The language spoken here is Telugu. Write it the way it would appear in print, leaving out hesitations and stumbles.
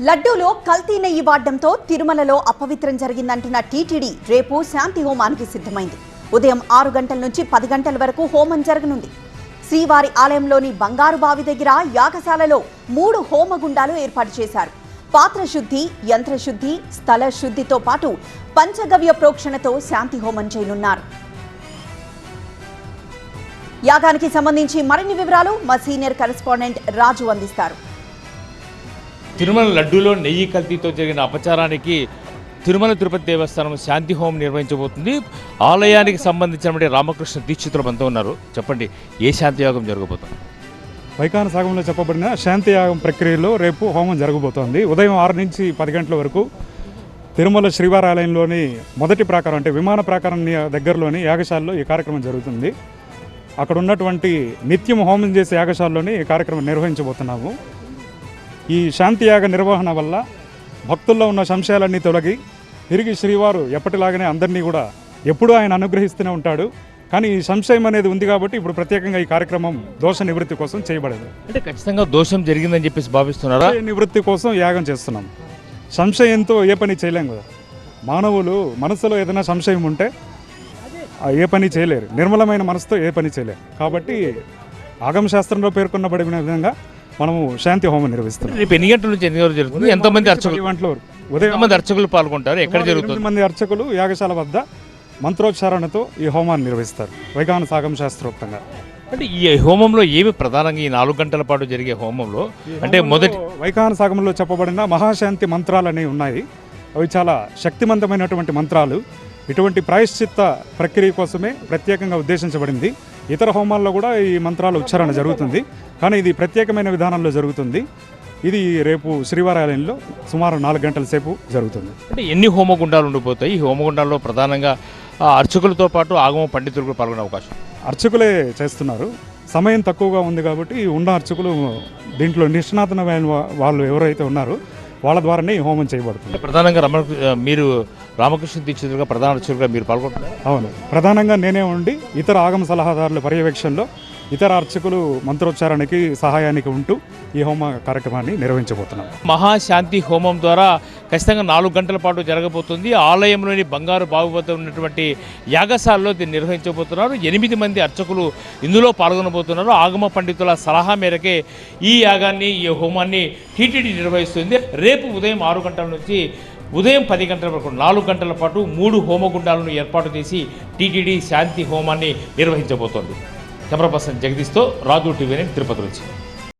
లడ్డూలో కల్తీ నెయ్యి వాడడంతో తిరుమలలో అపవిత్రం జరిగిందంటున్న టీటీడీ రేపు శాంతి హోమానికి సిద్ధమైంది. ఉదయం 6 గంటల నుంచి 10 గంటల వరకు హోమం జరగనుంది. శ్రీవారి ఆలయంలోని బంగారు బావి దగ్గర యాగశాలలో 3 హోమగుండాలు ఏర్పాటు చేశారు. పాత్ర శుద్ధి, యంత్ర శుద్ధి, స్థల శుద్ధితో పాటు పంచగవ్య ప్రోక్షణతో శాంతి హోమం చేయనున్నారు. యాగానికి సంబంధించి మరిన్ని వివరాలు మా సీనియర్ కరెస్పాండెంట్ రాజు అందిస్తారు. తిరుమల లడ్డూలో నెయ్యి కల్తీతో జరిగిన అపచారానికి తిరుమల తిరుపతి దేవస్థానం శాంతి హోమం నిర్వహించబోతుంది. ఆలయానికి సంబంధించిన రామకృష్ణ దీక్షితులు మనతో ఉన్నారు. చెప్పండి, ఏ శాంతి యాగం జరగబోతుంది? వైఖాన సాగంలో చెప్పబడిన శాంతి యాగం ప్రక్రియలో రేపు హోమం జరగబోతోంది. ఉదయం 6 నుంచి 10 గంటల వరకు తిరుమల శ్రీవారి ఆలయంలోని మొదటి ప్రాకారం అంటే విమాన ప్రాకారం దగ్గరలోని యాగశాలలో ఈ కార్యక్రమం జరుగుతుంది. అక్కడ ఉన్నటువంటి నిత్యం హోమం చేసే యాగశాలలోని ఈ కార్యక్రమం నిర్వహించబోతున్నాము. ఈ శాంతి యాగ నిర్వహణ వల్ల భక్తుల్లో ఉన్న సంశయాలన్నీ తొలగి తిరిగి శ్రీవారు ఎప్పటిలాగానే అందరినీ కూడా ఎప్పుడూ ఆయన అనుగ్రహిస్తూనే ఉంటాడు. కానీ ఈ సంశయం అనేది ఉంది కాబట్టి ఇప్పుడు ప్రత్యేకంగా ఈ కార్యక్రమం దోష నివృత్తి కోసం చేయబడేది. అంటే ఖచ్చితంగా దోషం జరిగిందని చెప్పేసి భావిస్తున్నారా? నివృత్తి కోసం యాగం చేస్తున్నాం. సంశయంతో ఏ పని చేయలేం కదా. మానవులు మనసులో ఏదైనా సంశయం ఉంటే ఏ పని చేయలేరు. నిర్మలమైన మనసుతో ఏ పని చేయలేరు. కాబట్టి ఆగమశాస్త్రంలో పేర్కొనబడిన విధంగా మనము శాంతి హోమం నిర్వహిస్తున్నాం. రేపు ఎన్ని గంటల నుంచి ఎన్ని వరకు జరుగుతుంది? ఎంతమంది అర్చకులు? ఉదయం అర్చకులు పాల్గొంటారు? ఎక్కడ జరుగుతుంది? 8 మంది అర్చకులు యాగశాల వద్ద మంత్రోచ్చారణతో ఈ హోమాన్ని నిర్వహిస్తారు వైఖాన సాగం శాస్త్రోక్తంగా. అంటే ఈ హోమంలో ఏమి ప్రధానంగా ఈ 4 గంటల పాటు జరిగే హోమంలో అంటే మొదటి వైఖాన సాగంలో చెప్పబడిన మహాశాంతి మంత్రాలు అనేవి ఉన్నాయి. అవి చాలా శక్తివంతమైనటువంటి మంత్రాలు. ఇటువంటి ప్రాయశ్చిత్త ప్రక్రియ కోసమే ప్రత్యేకంగా ఉద్దేశించబడింది. ఇతర హోమాల్లో కూడా ఈ మంత్రాల ఉచ్చారణ జరుగుతుంది, కానీ ఇది ప్రత్యేకమైన విధానంలో జరుగుతుంది. ఇది రేపు శ్రీవారాలయంలో సుమారు 4 గంటల సేపు జరుగుతుంది. అంటే ఎన్ని హోమగుండాలు ఉండిపోతాయి? ఈ హోమగుండాల్లో ప్రధానంగా అర్చకులతో పాటు ఆగమ పండితులు కూడా పాల్గొనే అవకాశం? అర్చకులే చేస్తున్నారు. సమయం తక్కువగా ఉంది కాబట్టి ఉన్న అర్చకులు దీంట్లో నిష్ణాతమైన వాళ్ళు ఎవరైతే ఉన్నారో వాళ్ళ ద్వారానే ఈ హోమం చేయబడుతుంది. ప్రధానంగా మీరు రామకృష్ణ దీక్షితులుగా ప్రధాన అర్చకులుగా మీరు పాల్గొంటున్నారు? అవును, ప్రధానంగా నేనే ఉండి ఇతర ఆగమ సలహాదారుల పర్యవేక్షణలో ఇతర అర్చకులు మంత్రోచ్చారణకి సహాయానికి ఉంటూ ఈ హోమ కార్యక్రమాన్ని నిర్వహించబోతున్నాం. మహాశాంతి హోమం ద్వారా ఖచ్చితంగా 4 గంటల పాటు జరగబోతుంది. ఆలయంలోని బంగారు బావి వద్ద ఉన్నటువంటి యాగశాలలో దీన్ని నిర్వహించబోతున్నారు. 8 మంది అర్చకులు ఇందులో పాల్గొనబోతున్నారు. ఆగమ పండితుల సలహా మేరకే ఈ యాగాన్ని, ఈ హోమాన్ని టీటీడీ నిర్వహిస్తుంది. రేపు ఉదయం 6 గంటల నుంచి ఉదయం 10 గంటల వరకు 4 గంటల పాటు 3 హోమగుండాలను ఏర్పాటు చేసి టీటీడీ శాంతి హోమాన్ని నిర్వహించబోతోంది. కెమెరా పర్సన్ జగదీష్తో రాజు టీవీ తిరుపతి నుంచి.